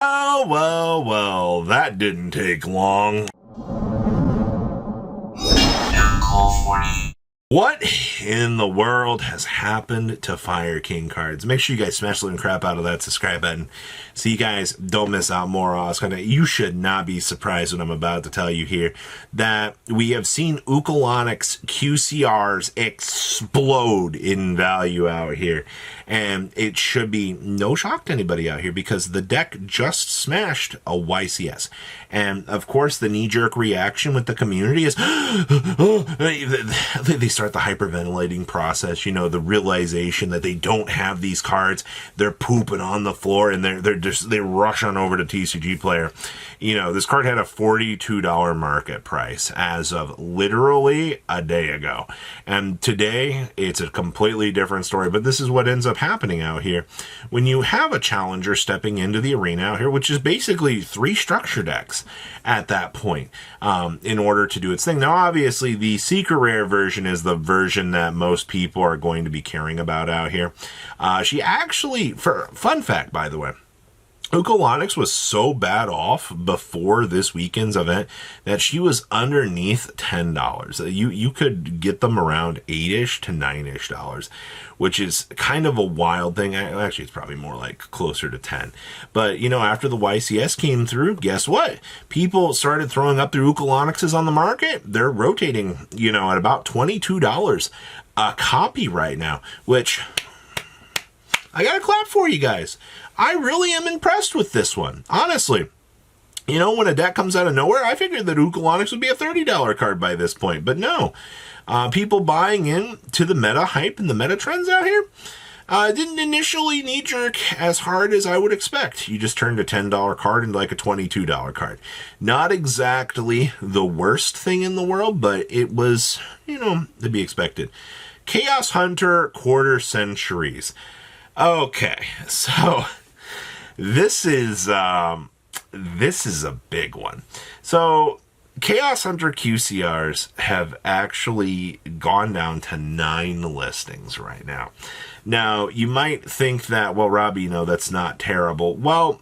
Oh, well, that didn't take long. What in the world has happened to Fire King cards? Make sure you guys smash the living crap out of that subscribe button so you guys don't miss out more awesome content. You should not be surprised what I'm about to tell you here, that we have seen Ukalonics QCRs explode in value out here. And it should be no shock to anybody out here because the deck just smashed a YCS. And of course, the knee-jerk reaction with the community is, they start the hyperventilating process, you know, the realization that they don't have these cards. They're pooping on the floor and they rush on over to TCG Player. You know, this card had a $42 market price as of literally a day ago. And today, it's a completely different story. But this is what ends up happening out here. When you have a challenger stepping into the arena out here, which is basically 3 structure decks at that point, in order to do its thing. Now, obviously, the Secret Rare version is the version that most people are going to be caring about out here. She actually, fun fact, by the way, Ukalonics was so bad off before this weekend's event that she was underneath $10. You could get them around $8-ish to $9-ish, which is kind of a wild thing. Actually, it's probably more like closer to 10. But, you know, after the YCS came through, guess what? People started throwing up their Ukalonixes on the market. They're rotating, you know, at about $22 a copy right now, which I got to clap for you guys. I really am impressed with this one, honestly. You know, when a deck comes out of nowhere, I figured that Ukalonics would be a $30 card by this point, but no. People buying in to the meta hype and the meta trends out here didn't initially knee-jerk as hard as I would expect. You just turned a $10 card into like a $22 card. Not exactly the worst thing in the world, but it was, you know, to be expected. Chaos Hunter Quarter Centuries. Okay, so this is a big one. So Chaos Hunter QCRs have actually gone down to 9 listings right now. Now, you might think that, well, Robbie, you know, that's not terrible. Well,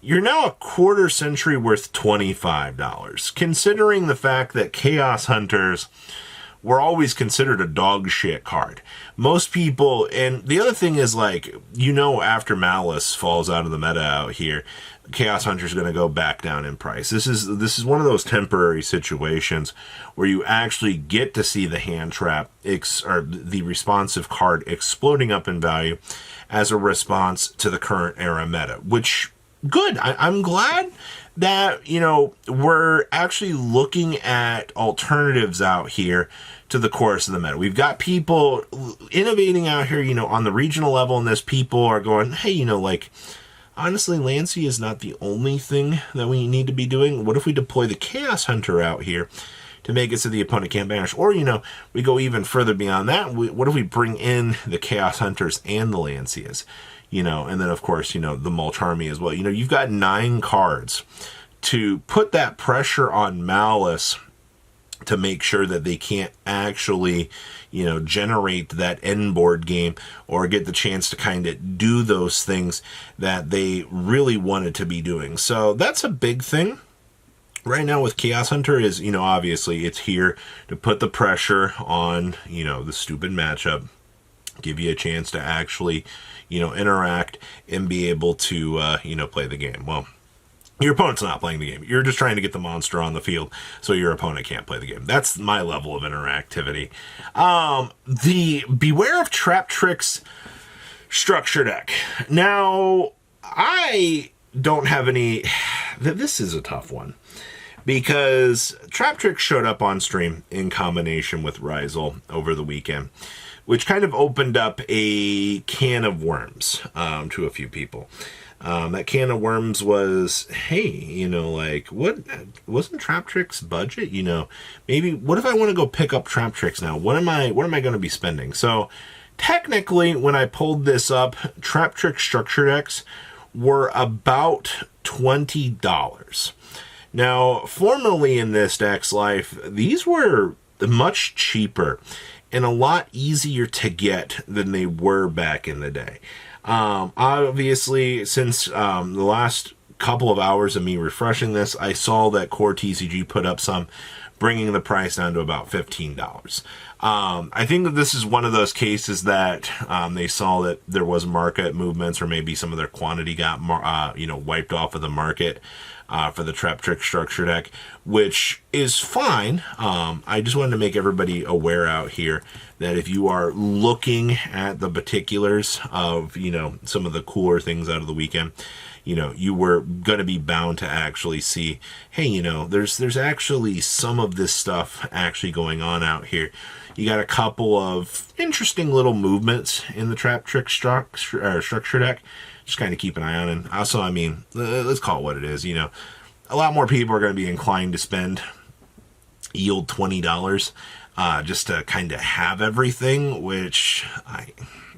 you're now a quarter century worth $25, considering the fact that Chaos Hunters were always considered a dog shit card. Most people, and the other thing is, like, you know, after Malice falls out of the meta out here, Chaos Hunter's going to go back down in price. This is one of those temporary situations where you actually get to see the hand trap, or the responsive card exploding up in value as a response to the current era meta, which, good. I'm glad that, you know, we're actually looking at alternatives out here to the chorus of the meta. We've got people innovating out here, you know, on the regional level, and this people are going, hey, you know, like, honestly, Lancey is not the only thing that we need to be doing. What if we deploy the Chaos Hunter out here to make it so the opponent can't banish? Or, you know, we go even further beyond that. What if we bring in the Chaos Hunters and the Lancias? You know, and then, of course, you know, the Mulch Army as well. You know, you've got 9 cards to put that pressure on Malice to make sure that they can't actually, you know, generate that end board game or get the chance to kind of do those things that they really wanted to be doing. So that's a big thing. Right now with Chaos Hunter is, you know, obviously it's here to put the pressure on, you know, the stupid matchup, give you a chance to actually, you know, interact and be able to, you know, play the game. Well, your opponent's not playing the game. You're just trying to get the monster on the field so your opponent can't play the game. That's my level of interactivity. The Beware of Trap Tricks structure deck. Now, I don't have any... This is a tough one, because Trap Tricks showed up on stream in combination with Rizel over the weekend, which kind of opened up a can of worms to a few people. That can of worms was, hey, you know, like, what wasn't Trap Tricks budget? You know, maybe what if I want to go pick up Trap Tricks now? What am I going to be spending? So technically, when I pulled this up, Trap Trick structure decks were about $20. Now, formerly in this deck's life, these were much cheaper and a lot easier to get than they were back in the day. Obviously, since the last couple of hours of me refreshing this, I saw that Core TCG put up some, bringing the price down to about $15. I think that this is one of those cases that they saw that there was market movements, or maybe some of their quantity got wiped off of the market for the Trap Trick Structure deck, which is fine. I just wanted to make everybody aware out here that if you are looking at the particulars of, some of the cooler things out of the weekend, you were going to be bound to actually see, hey, there's actually some of this stuff actually going on out here. You got a couple of interesting little movements in the Trap Trick Structure deck. Just kind of keep an eye on it. Also, let's call it what it is. A lot more people are going to be inclined to spend yield $20 just to kind of have everything, which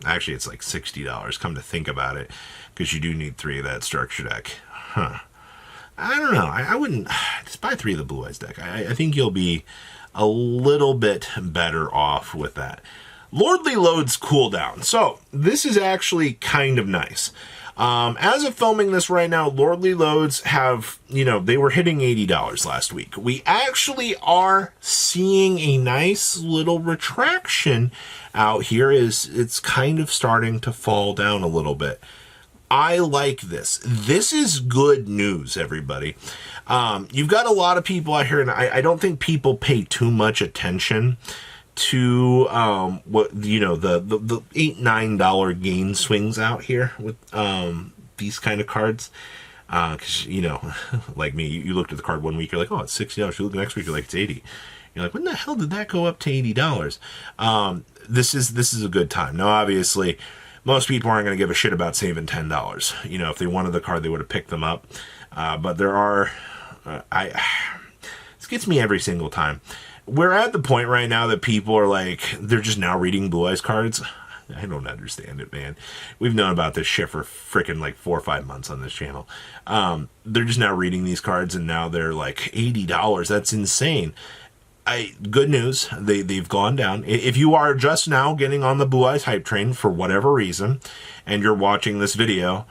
actually it's like $60, come to think about it, because you do need 3 of that structure deck. I don't know. I wouldn't just buy 3 of the Blue Eyes deck. I think you'll be a little bit better off with that. Lordly Lode's cooldown. So this is actually kind of nice. As of filming this right now, Lordly Lodes have, they were hitting $80 last week. We actually are seeing a nice little retraction out here. It's kind of starting to fall down a little bit. I like this. This is good news, everybody. You've got a lot of people out here, and I don't think people pay too much attention to what the $8-9 gain swings out here with these kind of cards, because like me, you looked at the card one week, you're like, oh, it's $60. You look the next week, you're like, it's $80. You're like, when the hell did that go up to $80? This is a good time. Now, obviously, most people aren't going to give a shit about saving $10. If they wanted the card, they would have picked them up. But there are, this gets me every single time. We're at the point right now that people are like, they're just now reading Blue Eyes cards. I don't understand it, man. We've known about this shit for freaking like 4 or 5 months on this channel. They're just now reading these cards, and now they're like $80. That's insane. Good news, they've gone down. If you are just now getting on the Blue Eyes hype train for whatever reason, and you're watching this video,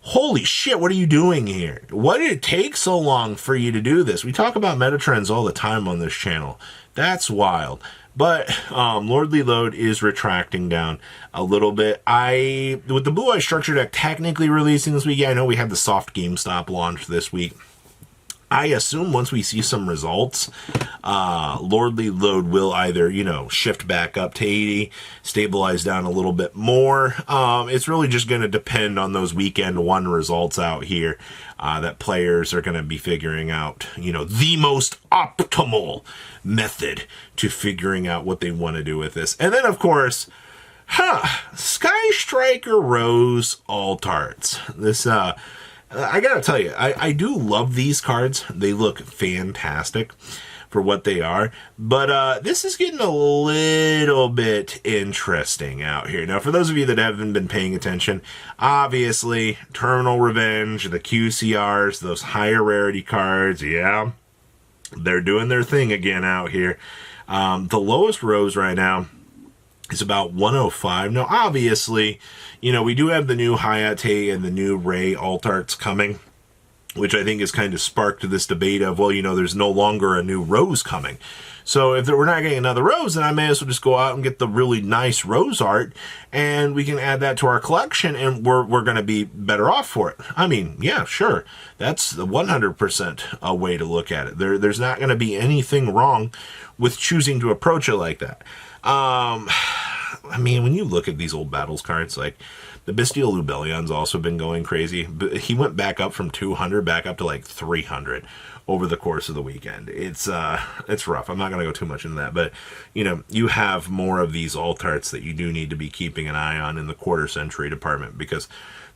holy shit, what are you doing here? What did it take so long for you to do this? We talk about meta trends all the time on this channel. That's wild. But Lordly Lode is retracting down a little bit. With the Blue Eyes Structure deck technically releasing this week, I know we had the soft GameStop launch this week. I assume once we see some results, Lordly Lode will either, shift back up to 80, stabilize down a little bit more. It's really just going to depend on those weekend 1 results out here that players are going to be figuring out, the most optimal method to figuring out what they want to do with this. And then, of course, Sky Striker Rose Altarts. This, I gotta tell you, I do love these cards. They look fantastic for what they are. But this is getting a little bit interesting out here. Now, for those of you that haven't been paying attention, obviously, Terminal Revenge, the QCRs, those higher rarity cards, yeah, they're doing their thing again out here. The lowest rose right now is about 105. Now, obviously, we do have the new Hayate and the new Ray Altarts coming, which I think has kind of sparked this debate of, well, there's no longer a new Rose coming. So if we're not getting another Rose, then I may as well just go out and get the really nice Rose art, and we can add that to our collection, and we're going to be better off for it. Yeah, sure. That's 100% a way to look at it. There's not going to be anything wrong with choosing to approach it like that. When you look at these old Battles cards, like the Bestial Lubellion's also been going crazy. But he went back up from 200 back up to like 300 over the course of the weekend. It's rough. I'm not going to go too much into that, but you have more of these Altarts that you do need to be keeping an eye on in the quarter century department, because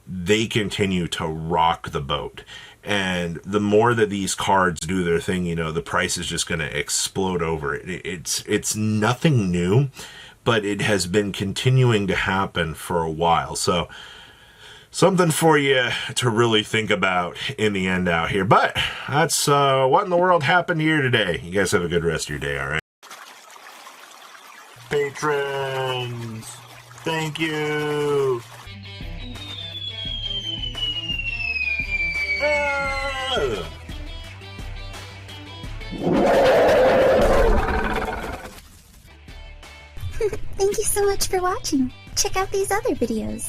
they continue to rock the boat. And the more that these cards do their thing, the price is just going to explode over it. It's nothing new, but it has been continuing to happen for a while. So something for you to really think about in the end out here. But that's what in the world happened here today. You guys have a good rest of your day, all right? Patrons, thank you. Thank you so much for watching. Check out these other videos.